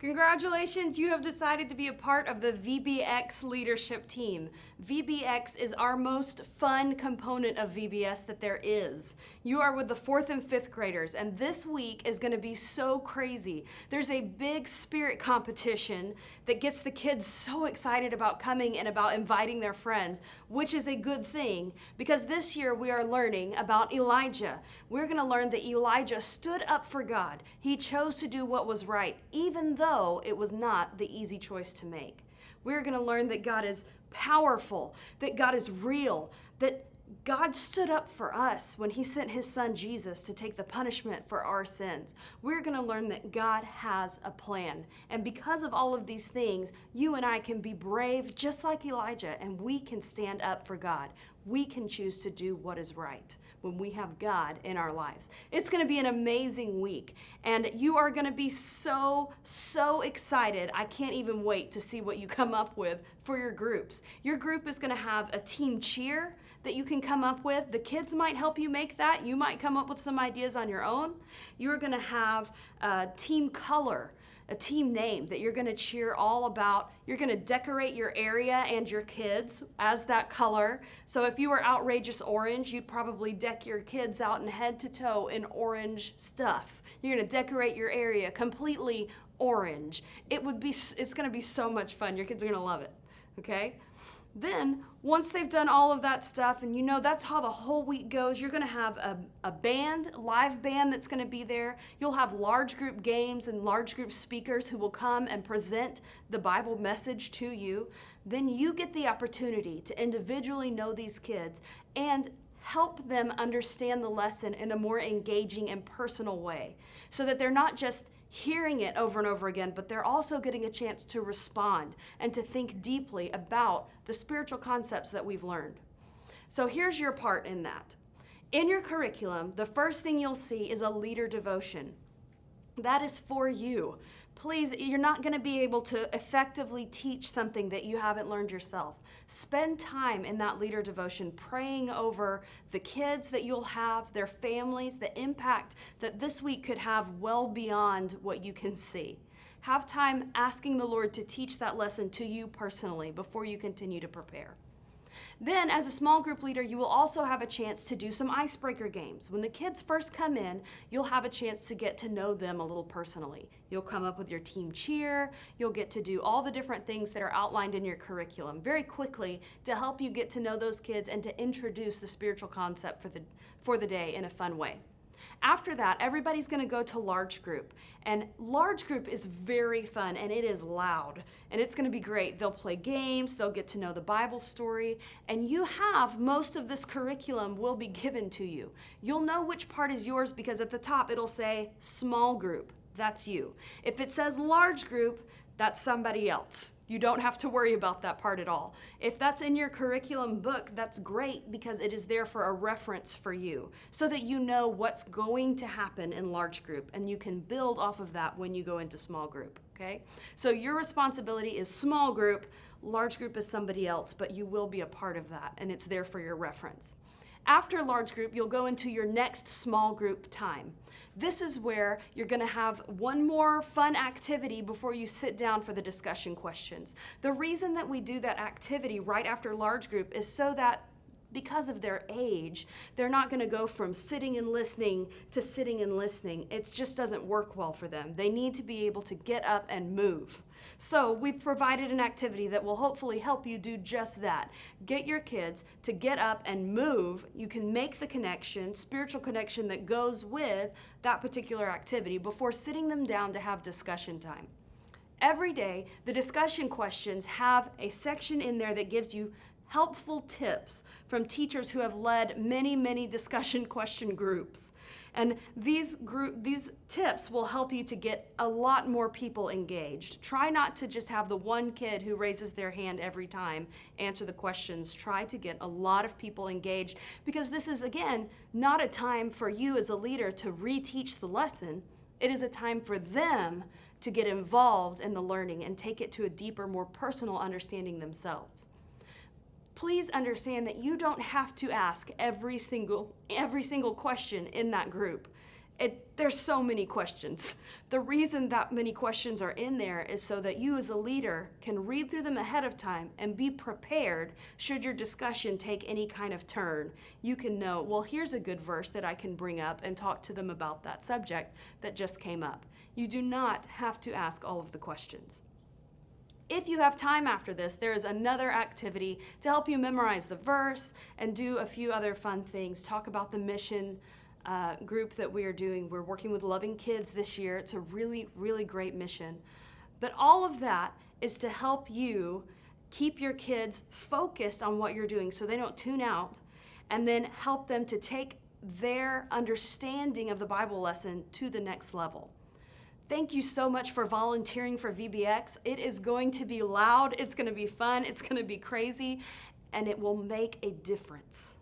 Congratulations, you have decided to be a part of the VBX leadership team. VBX is our most fun component of VBS that there is. You are with the 4th and 5th graders, and this week is going to be so crazy. There's a big spirit competition that gets the kids so excited about coming and about inviting their friends, which is a good thing because this year we are learning about Elijah. We're going to learn that Elijah stood up for God. He chose to do what was right, even though it was not the easy choice to make. We're going to learn that God is powerful, that God is real, that God stood up for us when he sent his son Jesus to take the punishment for our sins. We're going to learn that God has a plan. And because of all of these things, you and I can be brave just like Elijah, and we can stand up for God. We can choose to do what is right when we have God in our lives. It's going to be an amazing week, and you are going to be so excited. I can't even wait to see what you come up with for your groups. Your group is going to have a team cheer that you can come up with. The kids might help you make that. You might come up with some ideas on your own. You're going to have a team color, a team name that you're going to cheer all about. You're going to decorate your area and your kids as that color. So if you were outrageous orange, you'd probably deck your kids out in head to toe in orange stuff. You're going to decorate your area completely orange. It's going to be so much fun. Your kids are going to love it. Okay? Then, once they've done all of that stuff, and you know that's how the whole week goes, you're going to have a band, live band that's going to be there. You'll have large group games and large group speakers who will come and present the Bible message to you. Then you get the opportunity to individually know these kids and help them understand the lesson in a more engaging and personal way so that they're not just hearing it over and over again, but they're also getting a chance to respond and to think deeply about the spiritual concepts that we've learned. So here's your part in that. In your curriculum, the first thing you'll see is a leader devotion. That is for you. Please, you're not going to be able to effectively teach something that you haven't learned yourself. Spend time in that leader devotion praying over the kids that you'll have, their families, the impact that this week could have well beyond what you can see. Have time asking the Lord to teach that lesson to you personally before you continue to prepare. Then, as a small group leader, you will also have a chance to do some icebreaker games. When the kids first come in, you'll have a chance to get to know them a little personally. You'll come up with your team cheer. You'll get to do all the different things that are outlined in your curriculum very quickly to help you get to know those kids and to introduce the spiritual concept for the day in a fun way. After that, everybody's going to go to large group. And large group is very fun, and it is loud. And it's going to be great. They'll play games. They'll get to know the Bible story. And you have most of this curriculum will be given to you. You'll know which part is yours because at the top it'll say small group. That's you. If it says large group, that's somebody else. You don't have to worry about that part at all. If that's in your curriculum book, that's great because it is there for a reference for you so that you know what's going to happen in large group and you can build off of that when you go into small group, okay? So your responsibility is small group, large group is somebody else, but you will be a part of that and it's there for your reference. After large group, you'll go into your next small group time. This is where you're going to have one more fun activity before you sit down for the discussion questions. The reason that we do that activity right after large group is so that because of their age, they're not going to go from sitting and listening to sitting and listening. It just doesn't work well for them. They need to be able to get up and move. So we've provided an activity that will hopefully help you do just that. Get your kids to get up and move. You can make the connection, spiritual connection that goes with that particular activity before sitting them down to have discussion time. Every day, the discussion questions have a section in there that gives you helpful tips from teachers who have led many discussion question groups. And these tips will help you to get a lot more people engaged. Try not to just have the one kid who raises their hand every time answer the questions. Try to get a lot of people engaged because this is, again, not a time for you as a leader to reteach the lesson. It is a time for them to get involved in the learning and take it to a deeper, more personal understanding themselves. Please understand that you don't have to ask every single question in that group. There's so many questions. The reason that many questions are in there is so that you as a leader can read through them ahead of time and be prepared should your discussion take any kind of turn. You can know, well, here's a good verse that I can bring up and talk to them about that subject that just came up. You do not have to ask all of the questions. If you have time after this, there is another activity to help you memorize the verse and do a few other fun things. Talk about the mission group that we are doing. We're working with Loving Kids this year. It's a really, really great mission. But all of that is to help you keep your kids focused on what you're doing so they don't tune out, and then help them to take their understanding of the Bible lesson to the next level. Thank you so much for volunteering for VBX. It is going to be loud, it's going to be fun, it's going to be crazy, and it will make a difference.